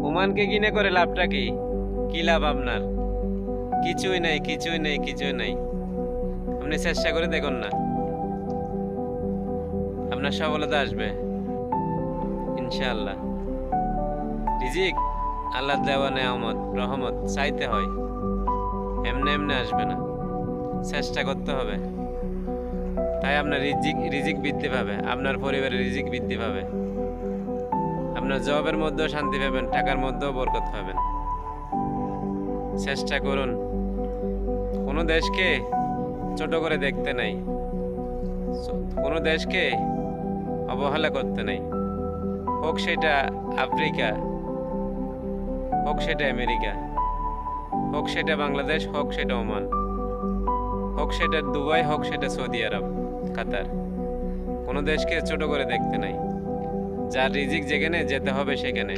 ওমানকে কিনে করে লাভটা কি? কি লাভ আপনার? কিছুই নাই, কিছুই নেই, কিছুই নাই। আপনি চেষ্টা করে দেখুন না, আপনার সফলতা আসবে ইনশাআল্লাহ। রিজিক আল্লাহ দেওয়া নেয়ামত, রহমত চাইতে হয়, এমনি এমনি আসবে না, চেষ্টা করতে হবে। তাই আপনার রিজিক রিজিক বৃদ্ধি পাবে, আপনার পরিবারের রিজিক বৃদ্ধি পাবে, আপনার জবের মধ্যেও শান্তি পাবেন, টাকার মধ্যেও বরকত পাবেন। চেষ্টা করুন, কোনো দেশকে ছোট করে দেখতে নাই, কোনো দেশকে অবহেলা করতে নাই। হোক সেটা আফ্রিকা, হোক সেটা আমেরিকা, হোক সেটা বাংলাদেশ, হোক সেটা ওমান, হোক সেটা দুবাই, হোক সেটা সৌদি আরব, কাতার, কোনো দেশকে ছোট করে দেখতে নাই। যার রিজিক যেখানে যেতে হবে সেখানে।